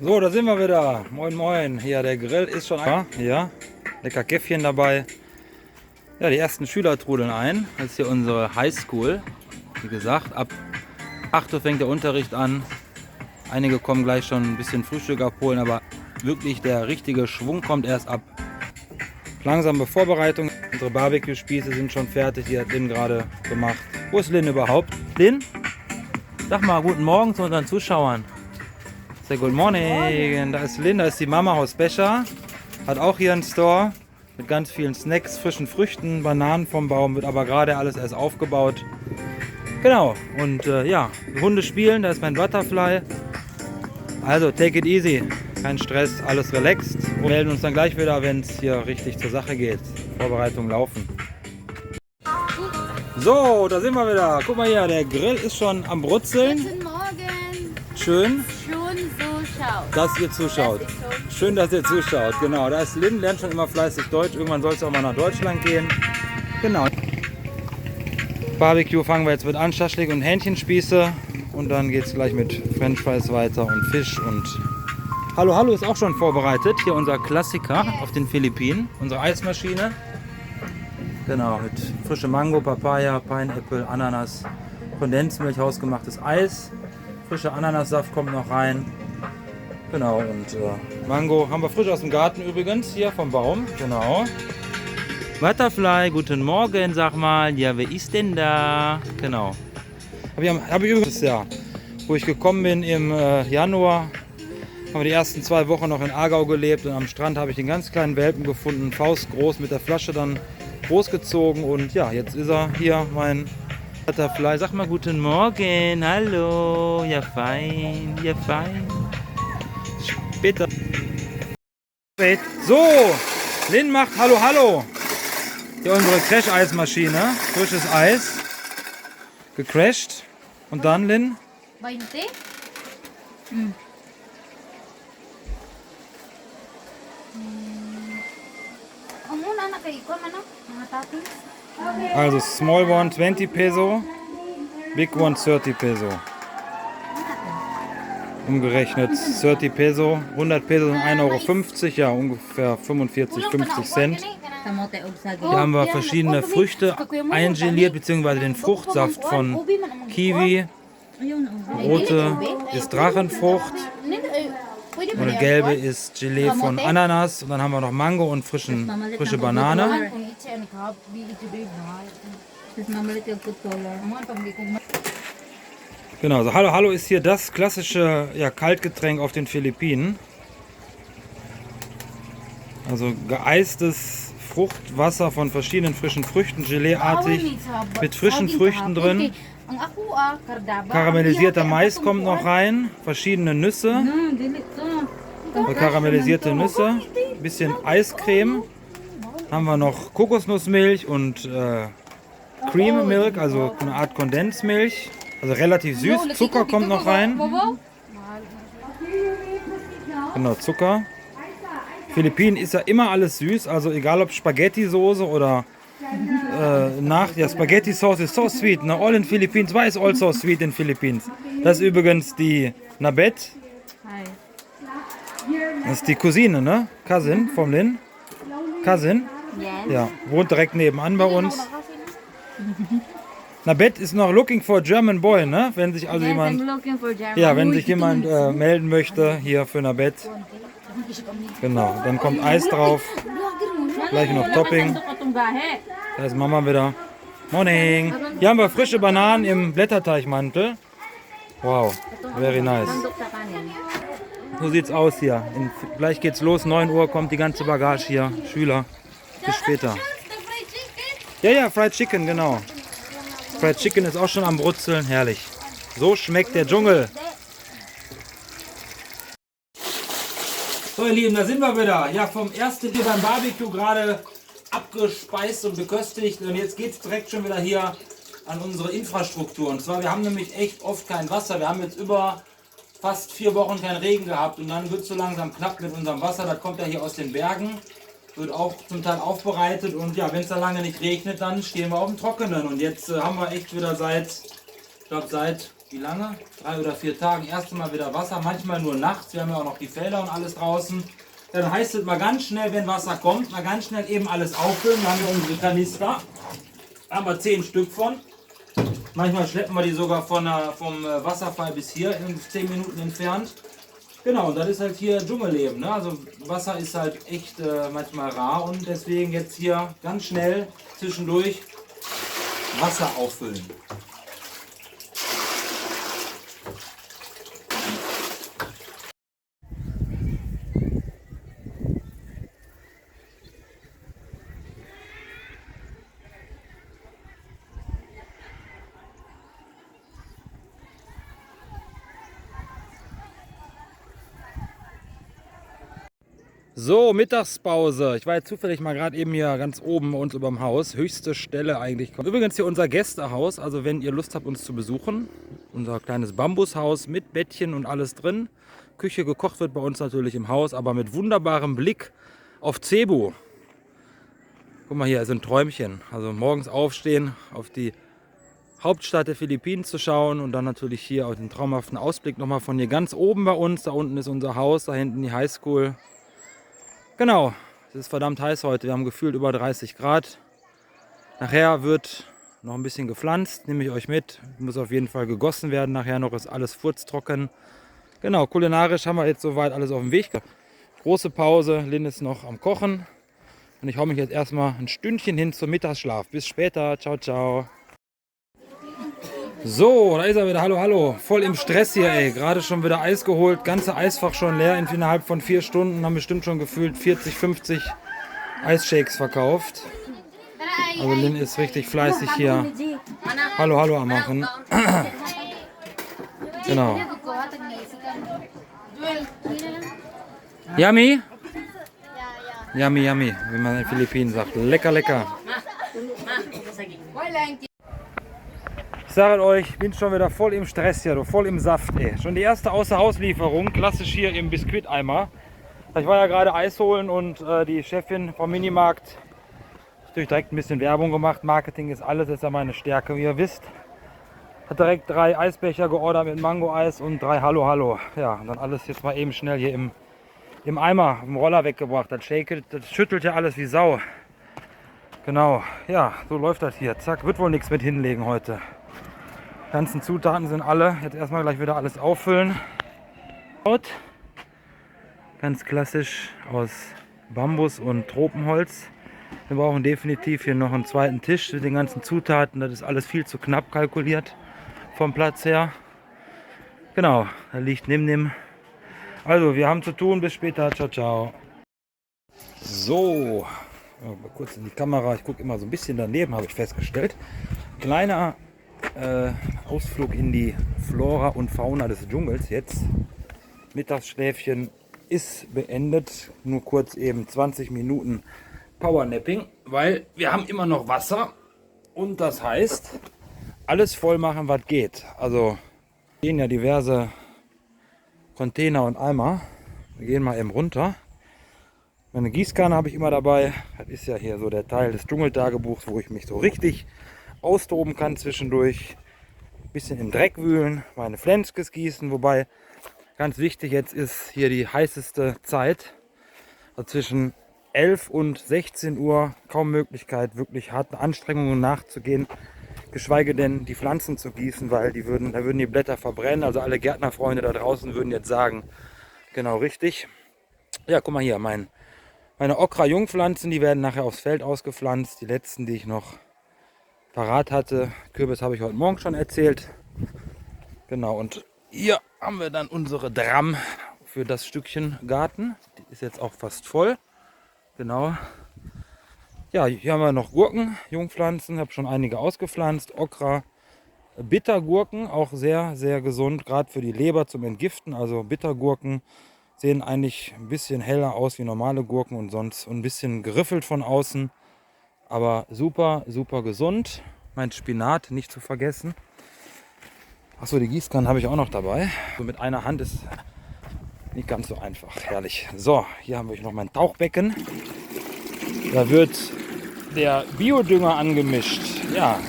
So, da sind wir wieder. Moin, moin. Hier, der Grill ist schon ein. Ja, lecker Käffchen dabei. Ja, die ersten Schüler trudeln ein. Das ist hier unsere Highschool. Wie gesagt, ab 8 Uhr fängt der Unterricht an. Einige kommen gleich schon ein bisschen Frühstück abholen, aber wirklich der richtige Schwung kommt erst ab. Langsame Vorbereitung. Unsere Barbecue-Spieße sind schon fertig. Die hat Lynn gerade gemacht. Wo ist Lynn überhaupt? Lynn? Sag mal guten Morgen zu unseren Zuschauern. Say good morning. Da ist Lynn, da ist die Mama aus Becher. Hat auch hier einen Store mit ganz vielen Snacks, frischen Früchten, Bananen vom Baum. Wird aber gerade alles erst aufgebaut. Genau. Und ja, die Hunde spielen. Da ist mein Butterfly. Also take it easy. Kein Stress, alles relaxed. Wir melden uns dann gleich wieder, wenn es hier richtig zur Sache geht. Vorbereitungen laufen. So, da sind wir wieder. Guck mal hier, der Grill ist schon am Brutzeln. Guten Morgen. Schön, Zuschaut. dass ihr zuschaut. Schön, dass ihr zuschaut. Genau, da ist Lynn, lernt schon immer fleißig Deutsch. Irgendwann soll es auch mal nach Deutschland gehen. Genau. Barbecue fangen wir jetzt mit an, Schaschlik und Hähnchenspieße. Und dann geht es gleich mit French Fries weiter und Fisch und... Hallo, hallo ist auch schon vorbereitet. Hier unser Klassiker auf den Philippinen. Unsere Eismaschine. Genau, mit frische Mango, Papaya, Pineapple, Ananas, Kondensmilch, hausgemachtes Eis. Frischer Ananassaft kommt noch rein. Genau, und Mango haben wir frisch aus dem Garten übrigens, hier vom Baum. Genau. Butterfly, guten Morgen, sag mal. Ja, wer ist denn da? Genau. Habe ich übrigens, ja, wo ich gekommen bin im Januar, haben wir die ersten 2 Wochen noch in Aargau gelebt und am Strand habe ich den ganz kleinen Welpen gefunden, faustgroß, mit der Flasche dann großgezogen und ja, jetzt ist er hier, mein Butterfly. Sag mal guten Morgen, hallo, ja fein, ja fein. Später. So, Lynn macht hallo, hallo. Hier unsere Crash-Eismaschine, frisches Eis, gecrashed. Und dann, Lynn? 20? Ang muna na kay ikon ano? Mga toppings. Also small one 20 Peso, big one 30 Peso. Umgerechnet 30 Peso, 100 Peso sind 1,50 Euro, ja ungefähr 45, 50 Cent. Hier haben wir verschiedene Früchte eingeliert, beziehungsweise den Fruchtsaft von Kiwi. Rote ist Drachenfrucht und das gelbe ist Gelee von Ananas. Und dann haben wir noch Mango und frische Banane. Genau, so Hallo Hallo ist hier das klassische Kaltgetränk auf den Philippinen. Also geeistes Fruchtwasser von verschiedenen frischen Früchten, Geleeartig, mit frischen Früchten drin. Karamellisierter Mais kommt noch rein, verschiedene Nüsse, karamellisierte Nüsse, bisschen Eiscreme. Haben wir noch Kokosnussmilch und Cream Milk, also eine Art Kondensmilch. Also relativ süß. Zucker kommt noch rein. Genau, Zucker. Philippinen ist ja immer alles süß, also egal ob Spaghetti-Soße oder Spaghetti Sauce is so sweet. No, all in Philippines. Why is also sweet in Philippines? Das ist übrigens die Nabet. Das ist die Cousine, ne? Cousin von Lynn. Cousin? Ja, wohnt direkt nebenan bei uns. Nabet ist noch looking for a German boy, ne? Wenn sich also jemand, wenn sich jemand melden möchte hier für Nabet. Genau, dann kommt Eis drauf. Gleich noch Topping. Da ist Mama wieder. Morning. Hier haben wir frische Bananen im Blätterteichmantel. Wow, very nice. So sieht's aus hier. Gleich geht's los, 9 Uhr kommt die ganze Bagage hier. Schüler, bis später. Ja, Fried Chicken, genau. Fried Chicken ist auch schon am Brutzeln, herrlich. So schmeckt der Dschungel. So ihr Lieben, da sind wir wieder. Ja, vom ersten hier beim Barbecue gerade abgespeist und beköstigt. Und jetzt geht es direkt schon wieder hier an unsere Infrastruktur. Und zwar, wir haben nämlich echt oft kein Wasser. Wir haben jetzt über fast 4 Wochen keinen Regen gehabt. Und dann wird es so langsam knapp mit unserem Wasser. Das kommt ja hier aus den Bergen. Wird auch zum Teil aufbereitet. Und ja, wenn es da lange nicht regnet, dann stehen wir auf dem Trockenen. Und jetzt haben wir echt wieder seit wie lange? 3 oder 4 Tagen erst Mal wieder Wasser, manchmal nur nachts. Wir haben ja auch noch die Felder und alles draußen. Ja, dann heißt es mal ganz schnell, wenn Wasser kommt, mal ganz schnell eben alles auffüllen. Wir haben hier unsere Kanister. Da haben wir 10 Stück von. Manchmal schleppen wir die sogar vom Wasserfall bis hier, in 10 Minuten entfernt. Genau, und das ist halt hier Dschungelleben. Ne? Also Wasser ist halt echt manchmal rar und deswegen jetzt hier ganz schnell zwischendurch Wasser auffüllen. So, Mittagspause. Ich war jetzt zufällig mal gerade eben hier ganz oben bei uns über dem Haus. Höchste Stelle eigentlich. Übrigens hier unser Gästehaus. Also wenn ihr Lust habt, uns zu besuchen. Unser kleines Bambushaus mit Bettchen und alles drin. Küche gekocht wird bei uns natürlich im Haus, aber mit wunderbarem Blick auf Cebu. Guck mal hier, ist ein Träumchen. Also morgens aufstehen, auf die Hauptstadt der Philippinen zu schauen und dann natürlich hier auf den traumhaften Ausblick nochmal von hier ganz oben bei uns. Da unten ist unser Haus, da hinten die Highschool. Genau, es ist verdammt heiß heute. Wir haben gefühlt über 30 Grad. Nachher wird noch ein bisschen gepflanzt, nehme ich euch mit. Muss auf jeden Fall gegossen werden. Nachher noch ist alles furztrocken. Genau, kulinarisch haben wir jetzt soweit alles auf dem Weg. Große Pause, Lynn ist noch am Kochen. Und ich hau mich jetzt erstmal ein Stündchen hin zum Mittagsschlaf. Bis später, ciao, ciao. So, da ist er wieder. Hallo, hallo. Voll im Stress hier, ey. Gerade schon wieder Eis geholt. Ganze Eisfach schon leer. Innerhalb von 4 Stunden haben bestimmt schon gefühlt 40, 50 Eisshakes verkauft. Also Lynn ist richtig fleißig hier. Hallo, hallo am Machen. Genau. Yummy? Yummy, yummy, wie man in den Philippinen sagt. Lecker, lecker. Ich sage euch, ich bin schon wieder voll im Stress hier, voll im Saft. Ey. Schon die erste Außerhauslieferung, klassisch hier im Biskuiteimer. Ich war ja gerade Eis holen und die Chefin vom Minimarkt hat natürlich direkt ein bisschen Werbung gemacht. Marketing ist alles, das ist ja meine Stärke, wie ihr wisst. Hat direkt 3 Eisbecher geordert mit Mango-Eis und 3 Hallo Hallo. Ja, und dann alles jetzt mal eben schnell hier im Eimer, im Roller weggebracht. Das schüttelt ja alles wie Sau. Genau, ja, so läuft das hier. Zack, wird wohl nichts mit hinlegen heute. Die ganzen Zutaten sind alle. Jetzt erstmal gleich wieder alles auffüllen. Ganz klassisch aus Bambus und Tropenholz. Wir brauchen definitiv hier noch einen zweiten Tisch mit den ganzen Zutaten. Das ist alles viel zu knapp kalkuliert vom Platz her. Genau, da liegt neben dem. Also, wir haben zu tun. Bis später. Ciao, ciao. So, mal kurz in die Kamera. Ich gucke immer so ein bisschen daneben, habe ich festgestellt. Kleiner Ausflug in die Flora und Fauna des Dschungels jetzt. Mittagsschläfchen ist beendet. Nur kurz eben 20 Minuten Powernapping, weil wir haben immer noch Wasser. Und das heißt, alles voll machen, was geht. Also gehen ja diverse Container und Eimer. Wir gehen mal eben runter. Meine Gießkanne habe ich immer dabei. Das ist ja hier so der Teil des Dschungeltagebuchs, wo ich mich so richtig austoben kann zwischendurch. Ein bisschen im Dreck wühlen, meine Flenskes gießen. Wobei ganz wichtig jetzt ist hier die heißeste Zeit. Also zwischen 11 und 16 Uhr kaum Möglichkeit, wirklich harten Anstrengungen nachzugehen. Geschweige denn die Pflanzen zu gießen, weil da würden die Blätter verbrennen. Also alle Gärtnerfreunde da draußen würden jetzt sagen, genau richtig. Ja, guck mal hier, meine Okra-Jungpflanzen, die werden nachher aufs Feld ausgepflanzt. Die letzten, die ich noch parat hatte. Kürbis habe ich heute Morgen schon erzählt. Genau, und hier haben wir dann unsere Dram für das Stückchen Garten. Die ist jetzt auch fast voll. Genau. Ja, hier haben wir noch Gurken, Jungpflanzen. Ich habe schon einige ausgepflanzt. Okra, Bittergurken, auch sehr, sehr gesund, gerade für die Leber zum Entgiften. Also Bittergurken sehen eigentlich ein bisschen heller aus wie normale Gurken und sonst ein bisschen geriffelt von außen. Aber super, super gesund. Mein Spinat nicht zu vergessen. Achso, die Gießkanne habe ich auch noch dabei. So mit einer Hand ist nicht ganz so einfach. Herrlich. So, hier haben wir noch mein Tauchbecken. Da wird der Biodünger angemischt. Ja,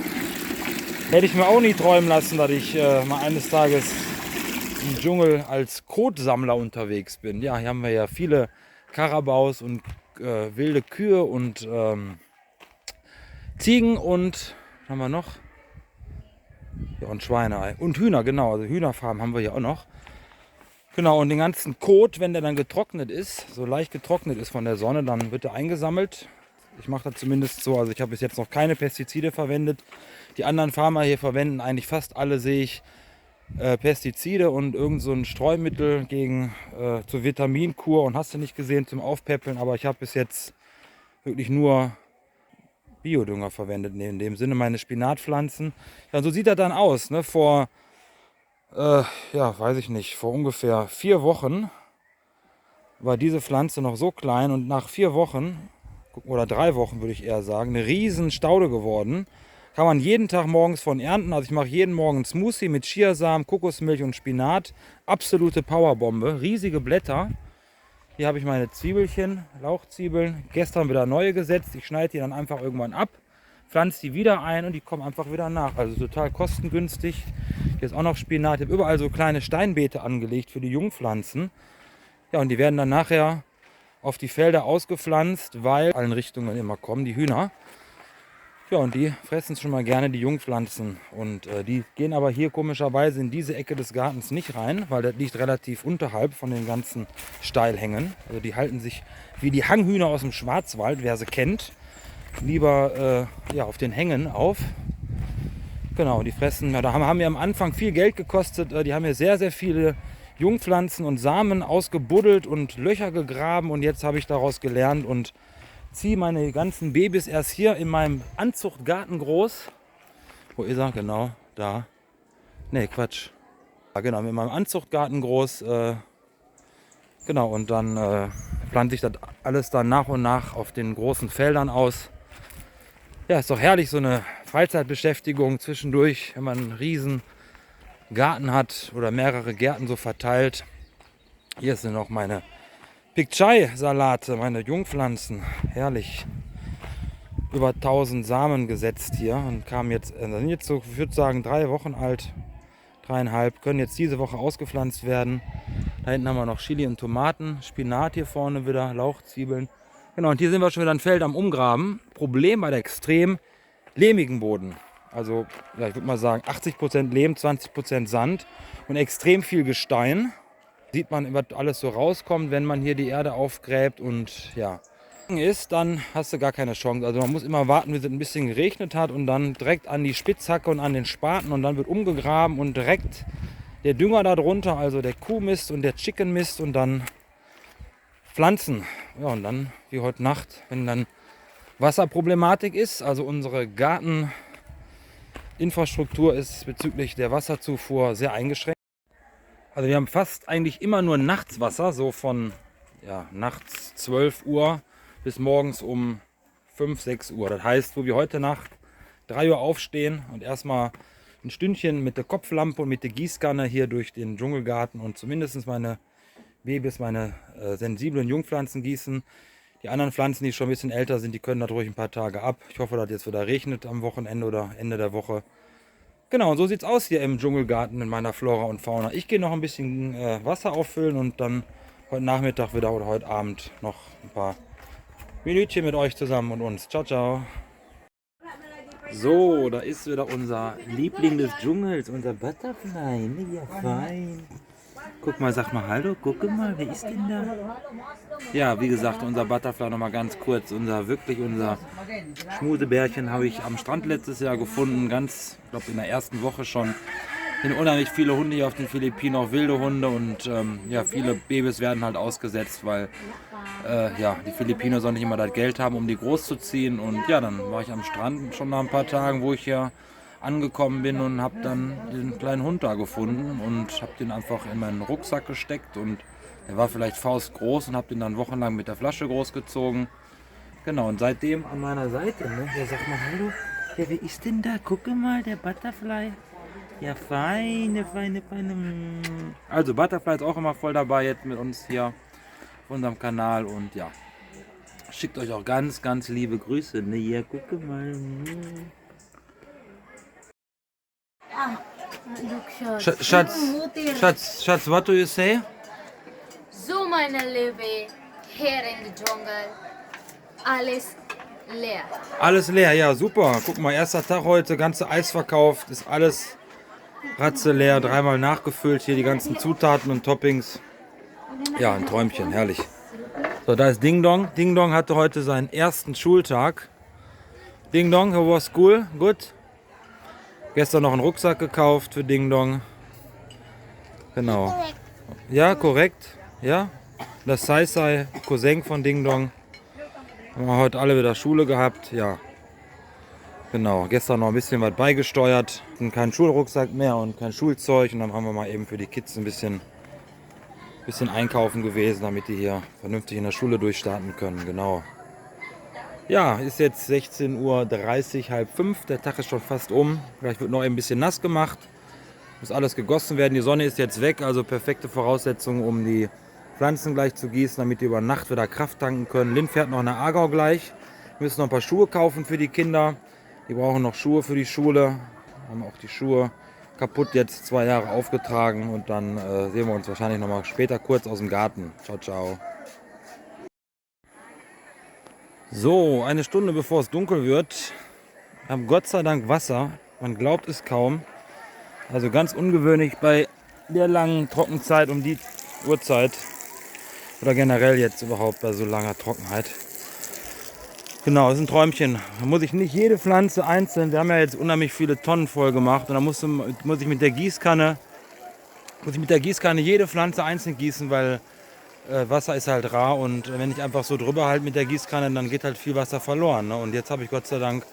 Hätte ich mir auch nie träumen lassen, dass ich mal eines Tages im Dschungel als Kotsammler unterwegs bin. Ja, hier haben wir ja viele Karabaus und wilde Kühe und Ziegen und was haben wir noch? Ja, und Schweine und Hühner, genau. Also Hühnerfarmen haben wir hier auch noch. Genau, und den ganzen Kot, wenn der dann getrocknet ist, so leicht getrocknet ist von der Sonne, dann wird er eingesammelt. Ich mache das zumindest so, also ich habe bis jetzt noch keine Pestizide verwendet. Die anderen Farmer hier verwenden eigentlich fast alle, sehe ich, Pestizide und irgend so ein Streumittel gegen zur Vitaminkur und hast du nicht gesehen zum Aufpäppeln, aber ich habe bis jetzt wirklich nur Biodünger verwendet in dem Sinne, meine Spinatpflanzen. Ja, so sieht das dann aus. Ne? Vor, ja, weiß ich nicht, vor ungefähr 4 Wochen war diese Pflanze noch so klein und nach 4 Wochen, oder 3 Wochen würde ich eher sagen, eine riesen Staude geworden. Kann man jeden Tag morgens von ernten. Also ich mache jeden Morgen einen Smoothie mit Chiasamen, Kokosmilch und Spinat. Absolute Powerbombe, riesige Blätter. Hier habe ich meine Zwiebelchen, Lauchzwiebeln. Gestern wieder neue gesetzt. Ich schneide die dann einfach irgendwann ab, pflanze die wieder ein und die kommen einfach wieder nach. Also total kostengünstig. Hier ist auch noch Spinat. Ich habe überall so kleine Steinbeete angelegt für die Jungpflanzen. Ja, und die werden dann nachher auf die Felder ausgepflanzt, weil allen Richtungen immer kommen die Hühner. Ja, und die fressen schon mal gerne die Jungpflanzen. Und die gehen aber hier komischerweise in diese Ecke des Gartens nicht rein, weil das liegt relativ unterhalb von den ganzen Steilhängen. Also die halten sich wie die Hanghühner aus dem Schwarzwald, wer sie kennt, lieber ja, auf den Hängen auf. Genau, die fressen, ja, da haben wir am Anfang viel Geld gekostet. Die haben hier sehr, sehr viele Jungpflanzen und Samen ausgebuddelt und Löcher gegraben. Und jetzt habe ich daraus gelernt und ziehe meine ganzen Babys erst hier in meinem Anzuchtgarten groß. Wo ist er? Genau, da. Ne, Quatsch. Ja, genau, mit meinem Anzuchtgarten groß. Genau, und dann pflanze ich das alles dann nach und nach auf den großen Feldern aus. Ja, ist doch herrlich, so eine Freizeitbeschäftigung zwischendurch, wenn man einen riesen Garten hat oder mehrere Gärten so verteilt. Hier sind noch meine Picchai-Salate, meine Jungpflanzen, herrlich. Über 1000 Samen gesetzt hier und kamen jetzt, sind jetzt so, ich würde sagen, 3 Wochen alt, 3,5, können jetzt diese Woche ausgepflanzt werden. Da hinten haben wir noch Chili und Tomaten, Spinat hier vorne wieder, Lauchzwiebeln. Genau, und hier sind wir schon wieder ein Feld am Umgraben. Problem bei der extrem lehmigen Boden. Also, ja, ich würde mal sagen, 80% Lehm, 20% Sand und extrem viel Gestein. Sieht man, was alles so rauskommt, wenn man hier die Erde aufgräbt und ja, ist, dann hast du gar keine Chance. Also man muss immer warten, bis es ein bisschen geregnet hat und dann direkt an die Spitzhacke und an den Spaten und dann wird umgegraben und direkt der Dünger darunter, also der Kuhmist und der Chickenmist und dann pflanzen. Ja, und dann, wie heute Nacht, wenn dann Wasserproblematik ist, also unsere Garteninfrastruktur ist bezüglich der Wasserzufuhr sehr eingeschränkt. Also wir haben fast eigentlich immer nur Nachtswasser, so von ja, nachts 12 Uhr bis morgens um 5, 6 Uhr. Das heißt, wo wir heute Nacht 3 Uhr aufstehen und erstmal ein Stündchen mit der Kopflampe und mit der Gießkanne hier durch den Dschungelgarten und zumindest meine Babys, meine sensiblen Jungpflanzen gießen. Die anderen Pflanzen, die schon ein bisschen älter sind, die können das ruhig ein paar Tage ab. Ich hoffe, dass jetzt wieder regnet am Wochenende oder Ende der Woche. Genau, so sieht es aus hier im Dschungelgarten in meiner Flora und Fauna. Ich gehe noch ein bisschen Wasser auffüllen und dann heute Nachmittag wieder oder heute Abend noch ein paar Minütchen mit euch zusammen und uns. Ciao, ciao. So, da ist wieder unser Liebling des Dschungels, unser Butterfly. Ja, fein. Guck mal, sag mal Hallo, guck mal, wer ist denn da? Ja, wie gesagt, unser Butterfly noch mal ganz kurz. Unser Schmusebärchen habe ich am Strand letztes Jahr gefunden. Ganz, ich glaube in der ersten Woche schon. Sind unheimlich viele Hunde hier auf den Philippinen, auch wilde Hunde. Und ja, viele Babys werden halt ausgesetzt, weil ja, die Philippiner sollen nicht immer das Geld haben, um die großzuziehen. Und ja, dann war ich am Strand schon nach ein paar Tagen, wo ich hier angekommen bin und habe dann den kleinen Hund da gefunden und habe den einfach in meinen Rucksack gesteckt und der war vielleicht faustgroß und habe den dann wochenlang mit der Flasche großgezogen. Genau, und seitdem an meiner Seite, ne? Ja, sag mal Hallo, ja, wer ist denn da? Gucke mal, der Butterfly. Ja, feine, feine, feine. Also Butterfly ist auch immer voll dabei jetzt mit uns hier auf unserem Kanal und ja, schickt euch auch ganz, ganz liebe Grüße. Ne, ja, gucke mal. Look, Schatz, what do you say? So meine Liebe, here in the jungle. Alles leer. Alles leer, ja super. Guck mal, erster Tag heute, ganze Eis verkauft, ist alles ratze leer, dreimal nachgefüllt, hier die ganzen Zutaten und Toppings. Ja, ein Träumchen, herrlich. So, da ist Ding Dong. Ding Dong hatte heute seinen ersten Schultag. Ding Dong, how was school? Good? Gestern noch einen Rucksack gekauft für Ding Dong. Genau. Ja, korrekt. Ja. Das Sai Sai, Cousin von Ding Dong. Haben wir heute alle wieder Schule gehabt. Ja. Genau. Gestern noch ein bisschen was beigesteuert. Und kein Schulrucksack mehr und kein Schulzeug. Und dann haben wir mal eben für die Kids ein bisschen einkaufen gewesen, damit die hier vernünftig in der Schule durchstarten können. Genau. Ja, ist jetzt 16:30 Uhr, halb 5. Der Tag ist schon fast um. Vielleicht wird noch ein bisschen nass gemacht. Muss alles gegossen werden. Die Sonne ist jetzt weg, also perfekte Voraussetzungen, um die Pflanzen gleich zu gießen, damit die über Nacht wieder Kraft tanken können. Lynn fährt noch nach Aargau gleich. Wir müssen noch ein paar Schuhe kaufen für die Kinder. Die brauchen noch Schuhe für die Schule. Haben auch die Schuhe kaputt jetzt 2 Jahre aufgetragen. Und dann sehen wir uns wahrscheinlich noch mal später kurz aus dem Garten. Ciao, ciao. So, eine Stunde bevor es dunkel wird, haben Gott sei Dank Wasser. Man glaubt es kaum. Also ganz ungewöhnlich bei der langen Trockenzeit um die Uhrzeit. Oder generell jetzt überhaupt bei so langer Trockenheit. Genau, das ist ein Träumchen. Da muss ich nicht jede Pflanze einzeln. Wir haben ja jetzt unheimlich viele Tonnen voll gemacht. Und dann muss ich mit der Gießkanne jede Pflanze einzeln gießen, weil Wasser ist halt rar. Und wenn ich einfach so drüber halte mit der Gießkanne, dann geht halt viel Wasser verloren. Ne? Und jetzt habe ich Gott sei Dank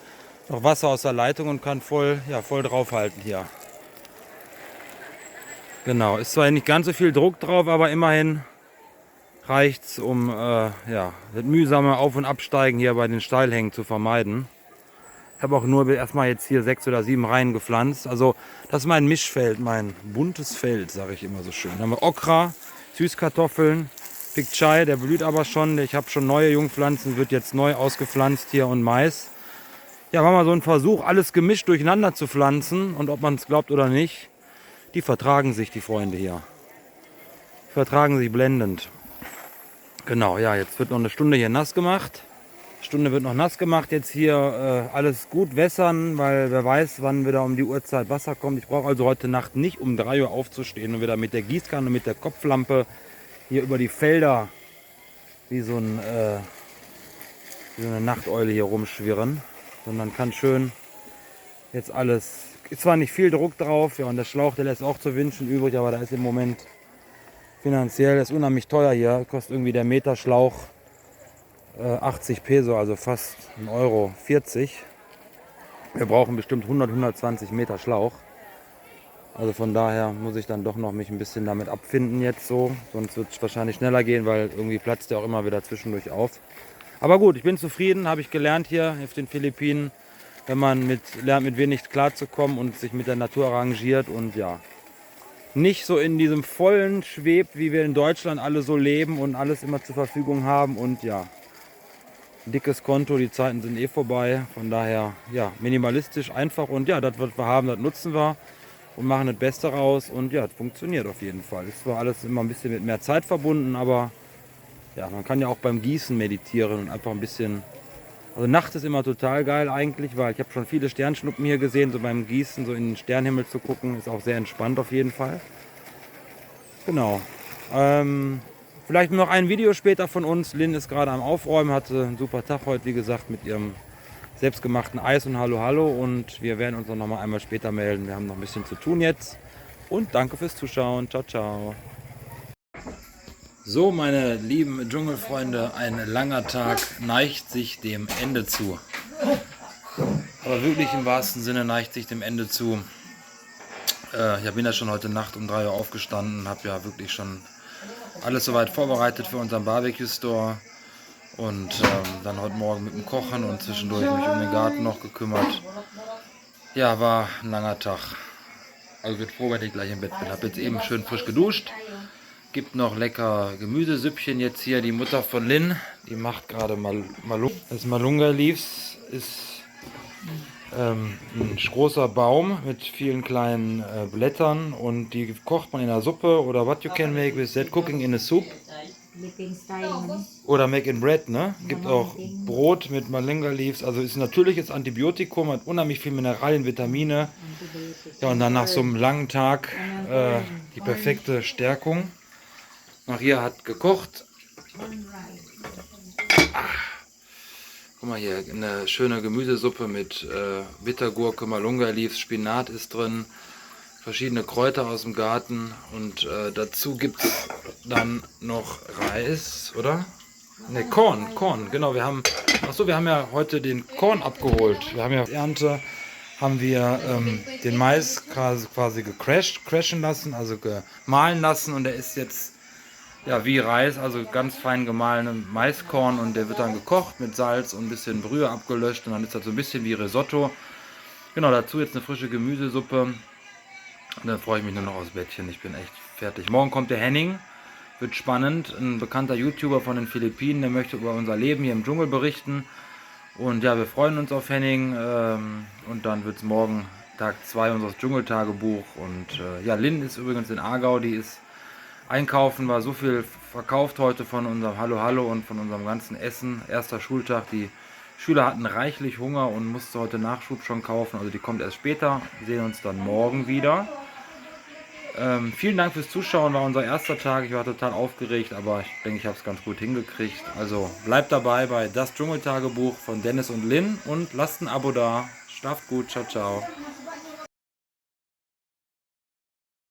noch Wasser aus der Leitung und kann voll draufhalten hier. Genau, ist zwar nicht ganz so viel Druck drauf, aber immerhin reicht es, um das mühsame Auf- und Absteigen hier bei den Steilhängen zu vermeiden. Ich habe auch nur erstmal jetzt hier 6 oder 7 Reihen gepflanzt. Also das ist mein Mischfeld, mein buntes Feld, sage ich immer so schön. Dann haben wir Okra, Süßkartoffeln, Pik Chai, der blüht aber schon. Ich habe schon neue Jungpflanzen, wird jetzt neu ausgepflanzt hier und Mais. Ja, war mal so ein Versuch, alles gemischt durcheinander zu pflanzen. Und ob man es glaubt oder nicht, die vertragen sich, die Freunde hier. Die vertragen sich blendend. Genau, ja, jetzt wird noch eine Stunde hier nass gemacht. Stunde wird noch nass gemacht. Jetzt hier alles gut wässern, weil wer weiß, wann wieder um die Uhrzeit Wasser kommt. Ich brauche also heute Nacht nicht um 3 Uhr aufzustehen und wieder mit der Gießkanne, mit der Kopflampe hier über die Felder wie so eine Nachteule hier rumschwirren. Sondern kann schön jetzt alles, ist zwar nicht viel Druck drauf, ja, und der Schlauch, der lässt auch zu wünschen übrig, aber da ist im Moment finanziell, das ist unheimlich teuer hier, kostet irgendwie der Meter Schlauch 80 Peso, also fast 1,40 Euro. Wir brauchen bestimmt 120 Meter Schlauch. Also von daher muss ich dann doch noch mich ein bisschen damit abfinden jetzt so, sonst wird es wahrscheinlich schneller gehen, weil irgendwie platzt der auch immer wieder zwischendurch auf. Aber gut, ich bin zufrieden, habe ich gelernt hier auf den Philippinen, wenn man lernt mit wenig klarzukommen und sich mit der Natur arrangiert und ja, nicht so in diesem Vollen schwebt, wie wir in Deutschland alle so leben und alles immer zur Verfügung haben und ja, dickes Konto, die Zeiten sind eh vorbei, von daher ja, minimalistisch, einfach und ja, das, was wir haben, das nutzen wir und machen das Beste raus und ja, das funktioniert auf jeden Fall. Ist zwar alles immer ein bisschen mit mehr Zeit verbunden, aber ja, man kann ja auch beim Gießen meditieren und einfach ein bisschen. Also Nacht ist immer total geil eigentlich, weil ich habe schon viele Sternschnuppen hier gesehen, so beim Gießen, so in den Sternenhimmel zu gucken, ist auch sehr entspannt auf jeden Fall. Genau. Vielleicht noch ein Video später von uns. Lynn ist gerade am Aufräumen, hatte einen super Tag heute, wie gesagt, mit ihrem selbstgemachten Eis und Hallo Hallo. Und wir werden uns noch mal einmal später melden. Wir haben noch ein bisschen zu tun jetzt. Und danke fürs Zuschauen. Ciao, ciao. So, meine lieben Dschungelfreunde, ein langer Tag neigt sich dem Ende zu. Aber wirklich im wahrsten Sinne neigt sich dem Ende zu. Ich bin ja schon heute Nacht um 3 Uhr aufgestanden, habe ja wirklich schon alles soweit vorbereitet für unseren Barbecue-Store. Und dann heute Morgen mit dem Kochen und zwischendurch mich um den Garten noch gekümmert. Ja, war ein langer Tag. Also bin froh, wenn ich gleich im Bett bin. Habe jetzt eben schön frisch geduscht. Gibt noch lecker Gemüsesüppchen jetzt hier. Die Mutter von Lynn, die macht gerade Das Malunga Leaves ist ein großer Baum mit vielen kleinen Blättern und die kocht man in der Suppe oder what you can make with that, cooking in a soup Living style man. oder make in bread, ne? Gibt auch Brot mit Moringa Leaves, also ist ein natürliches Antibiotikum, hat unheimlich viel Mineralien, Vitamine. Ja, und dann nach so einem langen Tag die perfekte Stärkung. Maria hat gekocht. Guck mal hier, eine schöne Gemüsesuppe mit Bittergurke, Malunga Leaves, Spinat ist drin, verschiedene Kräuter aus dem Garten und dazu gibt es dann noch Reis, oder? Ne, Korn, genau, wir haben ja heute den Korn abgeholt. Wir haben ja Ernte, haben wir den Mais quasi crashen lassen, also gemahlen lassen und der ist jetzt ja, wie Reis, also ganz fein gemahlene Maiskorn und der wird dann gekocht mit Salz und ein bisschen Brühe abgelöscht und dann ist das so ein bisschen wie Risotto. Genau, dazu jetzt eine frische Gemüsesuppe und dann freue ich mich nur noch aufs Bettchen, ich bin echt fertig. Morgen kommt der Henning, wird spannend, ein bekannter YouTuber von den Philippinen, der möchte über unser Leben hier im Dschungel berichten und ja, wir freuen uns auf Henning und dann wird es morgen Tag 2 unseres Dschungeltagebuch und ja, Lynn ist übrigens in Aargau, die ist einkaufen, war so viel verkauft heute von unserem Hallo Hallo und von unserem ganzen Essen. Erster Schultag, die Schüler hatten reichlich Hunger und musste heute Nachschub schon kaufen. Also die kommt erst später. Wir sehen uns dann morgen wieder. Vielen Dank fürs Zuschauen, war unser erster Tag. Ich war total aufgeregt, aber ich denke, ich habe es ganz gut hingekriegt. Also bleibt dabei bei Das Dschungeltagebuch von Dennis und Lynn und lasst ein Abo da. Schlaft gut, ciao, ciao.